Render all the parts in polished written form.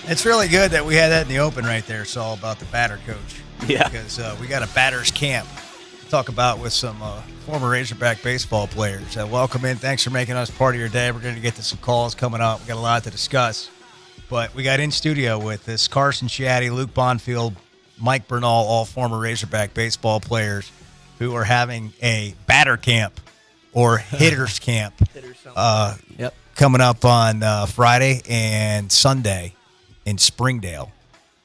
It's really good that we had that in the open right there, Saul, about the batter coach. Yeah. Because we got a batter's camp to talk about with some former Razorback baseball players. Welcome in. Thanks for making us part of your day. We're going to get to some calls coming up. We got a lot to discuss. But we got in studio with this Carson, Shaddy, Luke Bonfield, Mike Bernal, all former Razorback baseball players who are having a batter camp or hitters camp coming up on Friday and Sunday in Springdale.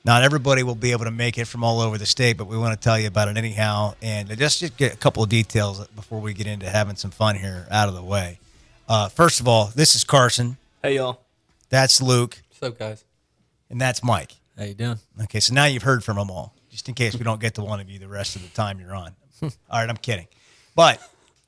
Not everybody will be able to make it from all over the state, but we want to tell you about it anyhow. And just get a couple of details before we get into having some fun here out of the way. First of all, this is Carson. Hey, y'all. That's Luke. What's up, guys? And that's Mike. How you doing? Okay, so now you've heard from them all, just in case we don't get to one of you the rest of the time you're on. All right, I'm kidding. But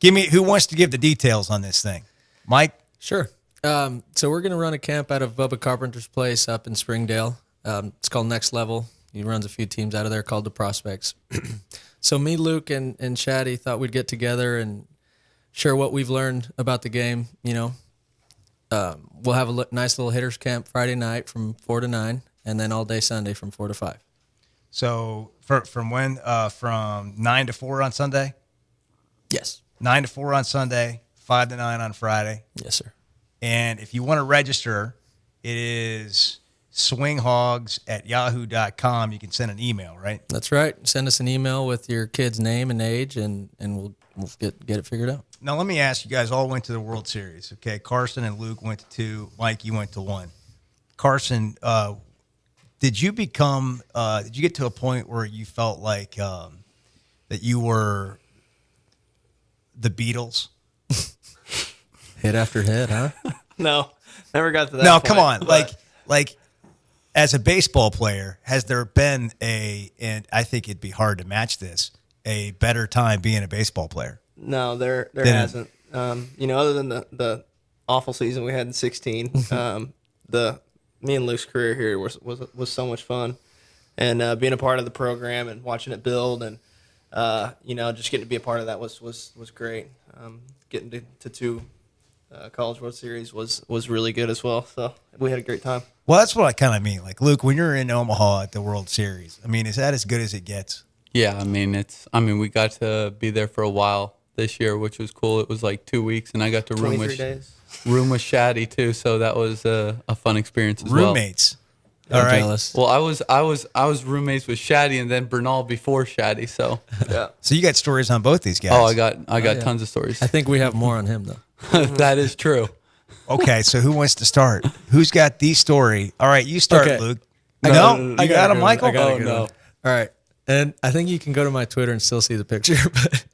who wants to give the details on this thing? Mike? Sure. So we're going to run a camp out of Bubba Carpenter's place up in Springdale. It's called Next Level. He runs a few teams out of there called the Prospects. So me, Luke, and Shaddy thought we'd get together and share what we've learned about the game. You know, we'll have a nice little hitters camp Friday night from 4 to 9, and then all day Sunday from 4 to 5. So from when? From 9 to 4 on Sunday? Yes. 9 to 4 on Sunday, 5 to 9 on Friday. Yes, sir. And if you want to register, it is swinghogs@yahoo.com. You can send an email, right? That's right. Send us an email with your kid's name and age, and we'll get it figured out. Now, let me ask you guys all went to the World Series, okay? Carson and Luke went to 2. Mike, you went to 1. Carson, did you get to a point where you felt like that you were the Beatles? Hit after hit, huh? No, never got to that. No, point, come on. but- Like as a baseball player, has there been and I think it'd be hard to match this, a better time being a baseball player? No, there hasn't. Other than the awful season we had in 16, me and Luke's career here was so much fun, and being a part of the program and watching it build, and just getting to be a part of that was great. Getting to 2 College World Series was really good as well. So we had a great time. Well, that's what I kind of mean. Like, Luke, when you're in Omaha at the World Series, I mean, is that as good as it gets? Yeah, I mean we got to be there for a while this year, which was cool. It was like 2 weeks, and I got to room 23 days. with Shaddy too, so that was a fun experience as Roommates. I'm All right. jealous. well. I was roommates with Shaddy and then Bernal before Shaddy, so Yeah. So you got stories on both these guys. oh, I got yeah. tons of stories. I think we have more on him, though. That is true. Okay, so who wants to start? Who's got the story? All right, you start, Okay. Luke. No, You got him, Michael? I got a Oh, good no. one. All right. And I think you can go to my Twitter and still see the picture. But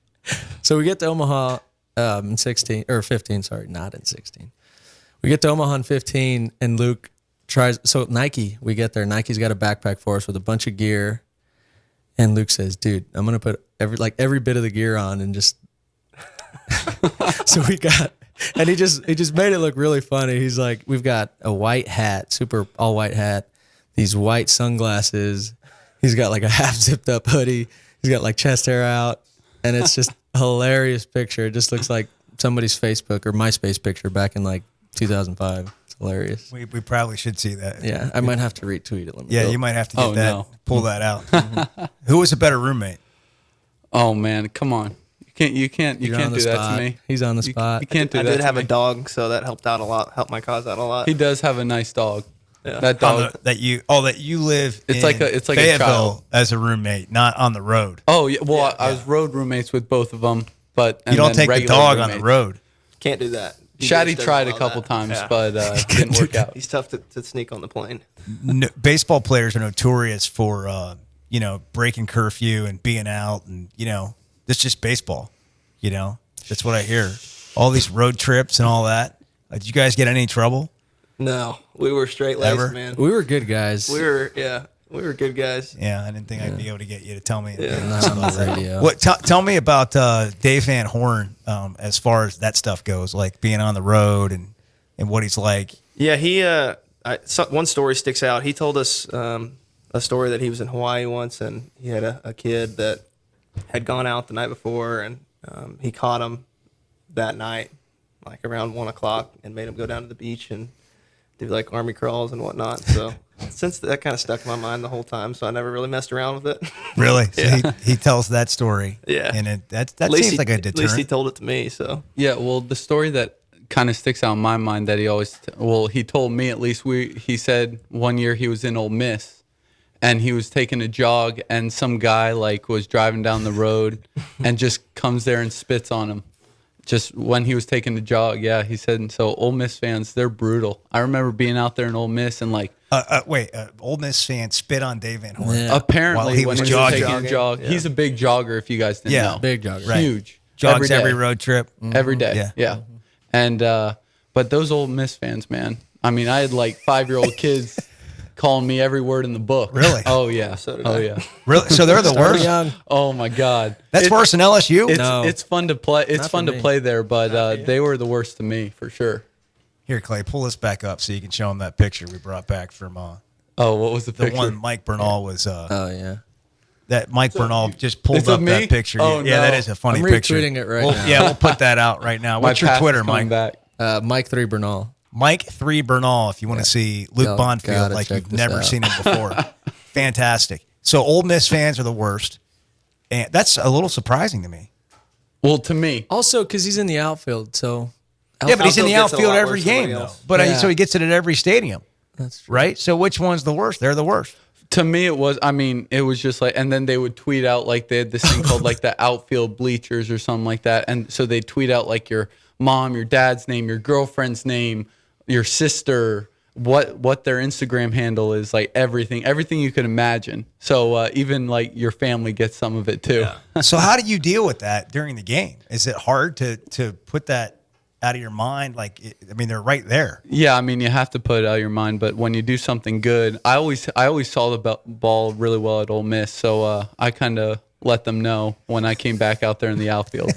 so we get to Omaha in 16 or 15. Sorry, not in 16. We get to Omaha in 15, and Luke tries. So Nike, we get there. Nike's got a backpack for us with a bunch of gear, and Luke says, "Dude, I'm gonna put every bit of the gear on and just." So we got, and he just made it look really funny. He's like, "We've got a white hat, super all white hat, these white sunglasses." He's got like a half zipped up hoodie. He's got like chest hair out, and it's just a hilarious picture. It just looks like somebody's Facebook or MySpace picture back in like 2005. It's hilarious. We probably should see that. Yeah, I might have to retweet it. Let me Yeah, go. you might have to get Oh, that, no. pull that out. Who was a better roommate? Oh man, come on! You can't You're on do the that spot. to me. He's on the You- spot. You can't do I that. did to have me. a dog, so that helped out a lot. Helped my cause out a lot. He does have a nice dog. Yeah. That On dog. that you live It's in like a Fayetteville child. as a roommate, not on the road. Oh yeah. Well, I was road roommates with both of them, but You don't take the dog on the road. Can't do that. He Shaddy just tried a doesn't allow couple that. times, Yeah. but didn't work out. He's tough to sneak on the plane. Baseball players are notorious for breaking curfew and being out, and that's just baseball. That's what I hear. All these road trips and all that. Did you guys get any trouble? No, we were straight laced, Ever? man. We were good guys. We were good guys. Yeah, I didn't think I'd be able to get you to tell me. Yeah. Not on the radio. What? Tell me about Dave Van Horn as far as that stuff goes, like being on the road and what he's like. Yeah, one story sticks out. He told us a story that he was in Hawaii once, and he had a kid that had gone out the night before, and he caught him that night, like around 1 o'clock, and made him go down to the beach and do like army crawls and whatnot. So since that kind of stuck in my mind the whole time, so I never really messed around with it. Really? So Yeah. he tells that story. Yeah. And that At least seems like a At least he deterrent. told it to me. So Yeah, well, the story that kind of sticks out in my mind that he always, he told me at least, he said one year he was in Ole Miss and he was taking a jog and some guy like was driving down the road and just comes there and spits on him. Just when he was taking a jog, yeah, he said. And so Ole Miss fans, they're brutal. I remember being out there in Ole Miss and like, Ole Miss fan spit on Dave Van Horn. Yeah. apparently While he when was he was jogging. taking a jog, he's a big jogger. If you guys didn't Yeah, know, Big jogger. Right. huge, Jogs day. every road trip. every day. Yeah. Yeah. And but those Ole Miss fans, man. I mean, I had like 5-year-old kids calling me every word in the book. Really? Oh yeah. So did Oh I. yeah. Really? So they're the Started worst? young. Oh my God. That's worse than LSU? It's it's fun to play. It's Not fun for to me. play there, but they were the worst to me for sure. Here, Clay, pull this back up so you can show them that picture we brought back from Oh, what was the the picture? one Mike Bernal was. Oh yeah. That Mike Bernal just pulled It's of up me? that picture. Oh, Yeah, no. that is a funny I'm picture. retweeting it right now. Yeah, we'll put that out right now. My What's your past Twitter, is coming Mike? back. Mike 3 Bernal. Mike 3 Bernal, if you want to see Luke Y'all Bonfield gotta like check you've this never out. seen him before. Fantastic. So Ole Miss fans are the worst. And that's a little surprising to me. Well, to me, Also, because he's in the outfield, so Yeah, but he's in the Outfield gets it a outfield lot every worse than game, everybody though. else. But Yeah. so he gets it at every stadium, that's true. right? So which one's the worst? They're the worst. to me, it was. I mean, it was just like, and then they would tweet out like they had this thing called like the outfield bleachers or something like that, and so they tweet out like your mom, your dad's name, your girlfriend's name, your sister, what their Instagram handle is, like everything you could imagine. So even like your family gets some of it too. So how do you deal with that during the game? Is it hard to put that out of your mind? Like, I mean, they're right there. Yeah, I mean, you have to put it out of your mind, but when you do something good, I always saw the ball really well at Ole Miss, so I kind of let them know when I came back out there in the outfield.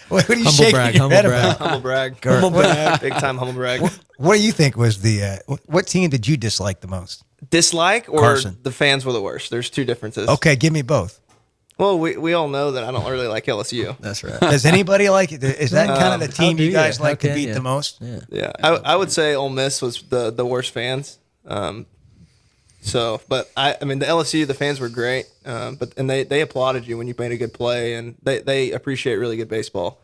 What are you Humble shaking brag, your humble head brag. about? humble brag, Humble brag. big time humble brag. What do you think was the what team did you dislike the most? Dislike or Carson. the fans were the worst? There's two differences. Okay, give me both. Well, we all know that I don't really like LSU. That's right. Does anybody like it? Is that kind of the how team do you guys you? like How to can beat you? the most? Yeah. Yeah, I would say Ole Miss was the worst fans. But I mean the LSU, the fans were great, but they applauded you when you made a good play, and they appreciate really good baseball.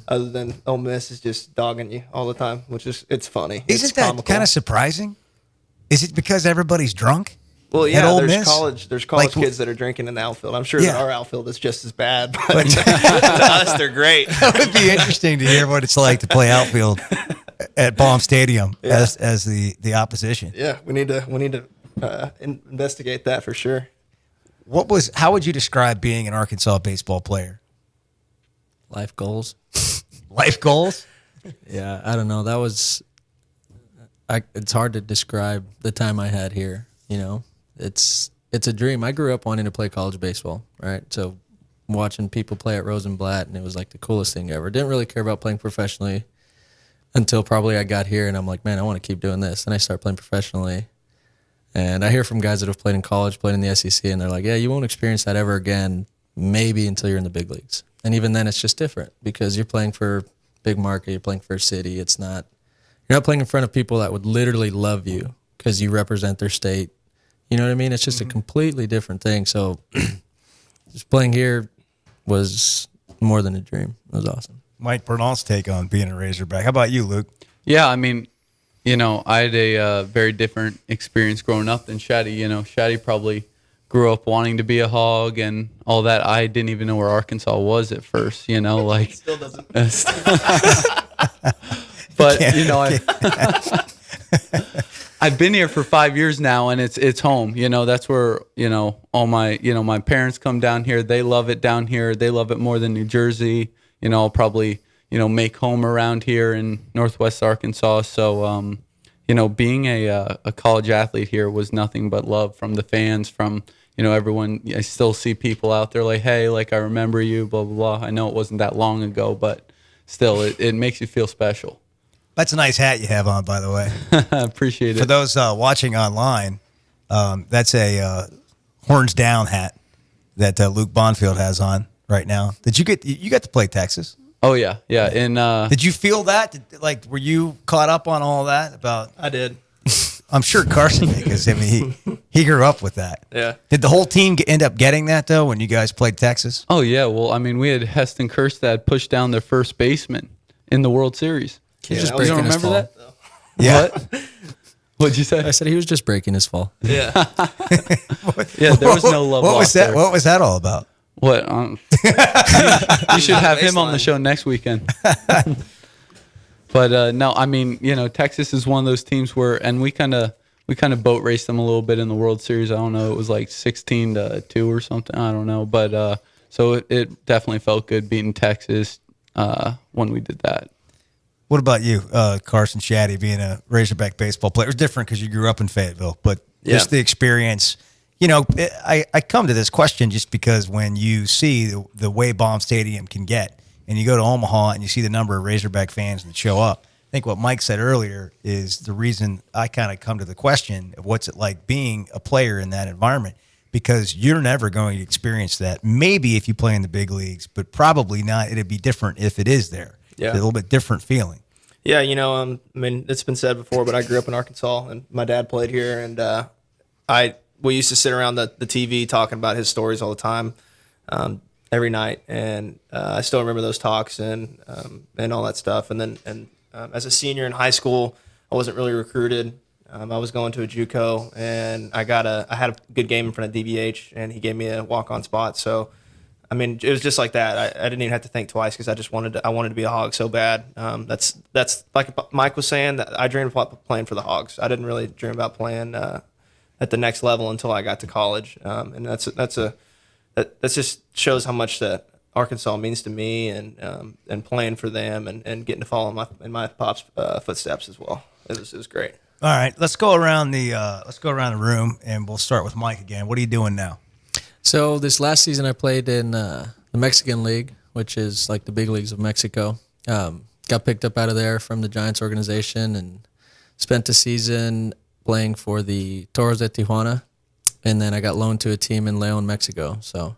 Other than Ole Miss is just dogging you all the time, which is it's funny. Isn't It's that comical. kind of surprising? Is it because everybody's drunk? Well, at yeah, Ole there's Miss? college Like, kids that are drinking in the outfield. I'm sure Yeah. that our outfield is just as bad, but to us they're great. That would be interesting to hear what it's like to play outfield at Baum Stadium as the opposition. Yeah, we need to investigate that for sure. How would you describe being an Arkansas baseball player? Life goals. Life goals? Yeah, I don't know. That was. It's hard to describe the time I had here. You know, it's a dream. I grew up wanting to play college baseball, right? So watching people play at Rosenblatt, and it was like the coolest thing ever. Didn't really care about playing professionally until probably I got here, and I'm like, man, I want to keep doing this. And I started playing professionally. And I hear from guys that have played in college, played in the SEC, and they're like, yeah, you won't experience that ever again, maybe until you're in the big leagues. And even then, it's just different because you're playing for big market, you're playing for a city. You're not playing in front of people that would literally love you because you represent their state. You know what I mean? It's just a completely different thing. So just playing here was more than a dream. It was awesome. Mike Bernal's take on being a Razorback. How about you, Luke? Yeah, I mean, you know, I had a very different experience growing up than Shaddy. You know, Shaddy probably grew up wanting to be a Hog and all that. I didn't even know where Arkansas was at first, you know, like. Still doesn't. But, you know, I've been here for 5 years now, and it's home. You know, that's where, you know, all my, you know, my parents come down here. They love it down here. They love it more than New Jersey. You know, I'll probably, you know, make home around here in Northwest Arkansas. So, you know, being a college athlete here was nothing but love from the fans, from, you know, everyone. I still see people out there like, hey, like, I remember you, blah, blah, blah. I know it wasn't that long ago, but still, it makes you feel special. That's a nice hat you have on, by the way. I appreciate it. For those watching online, that's a horns down hat that Luke Bonfield has on right now. Did you got to play Texas? Oh, yeah. Yeah. And Did you feel that? Like, were you caught up on all that about? I did. I'm sure Carson did, because I mean he grew up with that. Yeah. Did the whole team end up getting that though when you guys played Texas? Oh yeah, well, I mean, we had Heston Kjerstad push down their first baseman in the World Series. He's just that was- You breaking don't his remember fall. that? Yeah. What? What'd you say? I said he was just breaking his fall. Yeah. Yeah, there was no love What was lost that? there. What was that all about? What? You should have him on the show next weekend. But no, I mean, Texas is one of those teams where, and we kind of boat raced them a little bit in the World Series. I don't know, it was like 16-2 or something. I don't know, but so it definitely felt good beating Texas when we did that. What about you, Carson, Shaddy, being a Razorback baseball player? It was different because you grew up in Fayetteville, but just the experience. I come to this question just because when you see the way Baum Stadium can get, and you go to Omaha and you see the number of Razorback fans that show up, I think what Mike said earlier is the reason I kind of come to the question of what's it like being a player in that environment, because you're never going to experience that. Maybe if you play in the big leagues, but probably not. It'd be different if it is there. Yeah. It's a little bit different feeling. Yeah, I mean, it's been said before, but I grew up in Arkansas, and my dad played here, and we used to sit around the TV talking about his stories all the time, every night, and I still remember those talks and all that stuff. And then as a senior in high school, I wasn't really recruited. I was going to a JUCO, and I had a good game in front of DBH, and he gave me a walk-on spot. So, I mean, it was just like that. I didn't even have to think twice because I wanted to be a Hog so bad. That's like Mike was saying, that I dreamed about playing for the Hogs. I didn't really dream about playing at the next level until I got to college, and that just shows how much that Arkansas means to me, and playing for them, and getting to follow in my pop's footsteps as well. It was great. All right, let's go around the room, and we'll start with Mike again. What are you doing now? So this last season I played in the Mexican League, which is like the big leagues of Mexico. Got picked up out of there from the Giants organization and spent the season playing for the Toros de Tijuana, and then I got loaned to a team in León, Mexico. So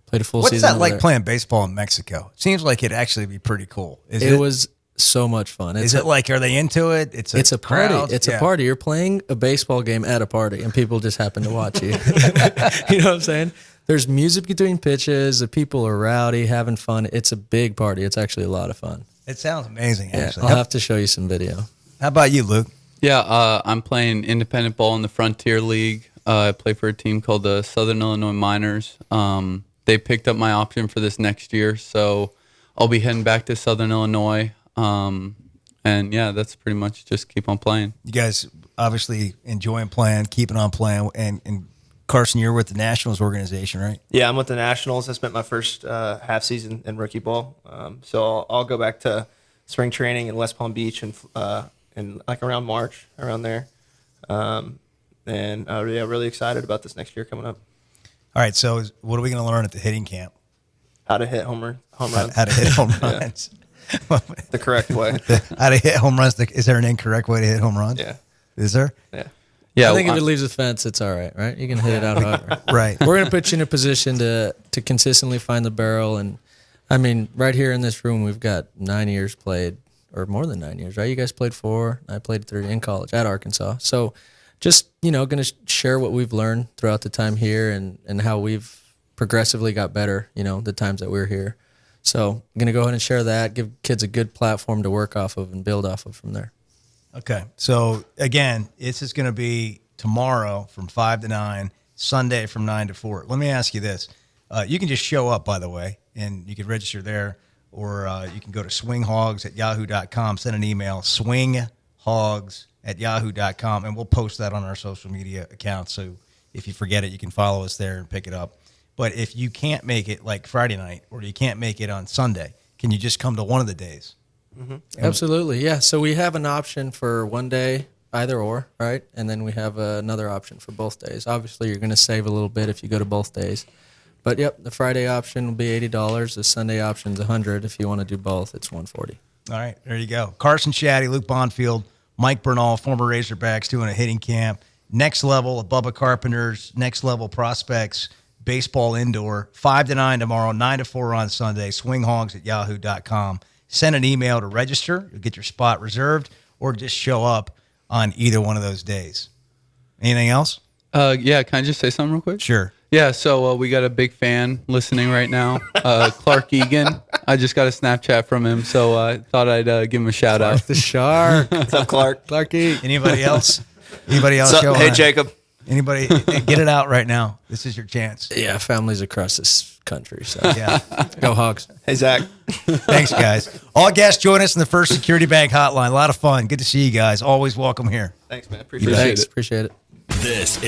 played a full What's season. that like there. playing baseball in Mexico? It seems like it'd actually be pretty cool. It was so much fun. Is it like, are they into it? It's a party. crowd? It's Yeah. a party. You're playing a baseball game at a party, and people just happen to watch you. You know what I'm saying? There's music between pitches. The people are rowdy, having fun. It's a big party. It's actually a lot of fun. It sounds amazing, Yeah, actually. I'll have to show you some video. How about you, Luke? Yeah, I'm playing independent ball in the Frontier League. I play for a team called the Southern Illinois Miners. They picked up my option for this next year, so I'll be heading back to Southern Illinois. And yeah, that's pretty much just keep on playing. You guys obviously enjoying playing, keeping on playing, and Carson, you're with the Nationals organization, right? Yeah, I'm with the Nationals. I spent my first half season in rookie ball, so I'll go back to spring training in West Palm Beach and like around March, around there. And yeah, really excited about this next year coming up. All right, so what are we going to learn at the hitting camp? How to hit home runs. How to hit home runs. The correct way. How to hit home runs. Is there an incorrect way to hit home runs? Yeah. Is there? Yeah. Yeah, I think if it leaves the fence, it's all right? You can hit it out however. Right. We're going to put you in a position to consistently find the barrel. And, I mean, right here in this room, we've got 9 years played, or more than 9 years, right? You guys played 4. I played 3 in college at Arkansas. So just, going to share what we've learned throughout the time here and how we've progressively got better, the times that we're here. So I'm going to go ahead and share that, give kids a good platform to work off of and build off of from there. Okay. So, again, this is going to be tomorrow from 5 to 9, Sunday from 9 to 4. Let me ask you this. You can just show up, by the way, and you can register there, or you can go to swinghogs@yahoo.com, send an email, swinghogs@yahoo.com, and we'll post that on our social media accounts. So if you forget it, you can follow us there and pick it up. But if you can't make it like Friday night, or you can't make it on Sunday, can you just come to one of the days? Mm-hmm. Absolutely, yeah. So we have an option for one day, either or, right? And then we have another option for both days. Obviously, you're going to save a little bit if you go to both days. But, yep, the Friday option will be $80. The Sunday option is $100. If you want to do both, it's $140. All right, there you go. Carson, Shaddy, Luke Bonfield, Mike Bernal, former Razorbacks, doing a hitting camp. Next level, Bubba Carpenter's next level prospects, baseball indoor, 5 to 9 tomorrow, 9 to 4 on Sunday, swinghogs@yahoo.com. Send an email to register. You'll get your spot reserved, or just show up. on either one of those days. Anything else? Yeah, can I just say something real quick? Sure. Yeah, so we got a big fan listening right now, Clark Egan. I just got a Snapchat from him, so I thought I'd give him a shout out. The shark. What's up, Clark? Clarky. Anybody else? Anybody else? So, hey, Jacob. Anybody? Get it out right now. This is your chance. Yeah, families across this country. So Yeah. go Hogs. Hey, Zach. Thanks, guys. All guests join us in the First Security Bank hotline. A lot of fun. Good to see you guys. Always welcome here. Thanks, man. Appreciate it. Thanks. Appreciate it. This is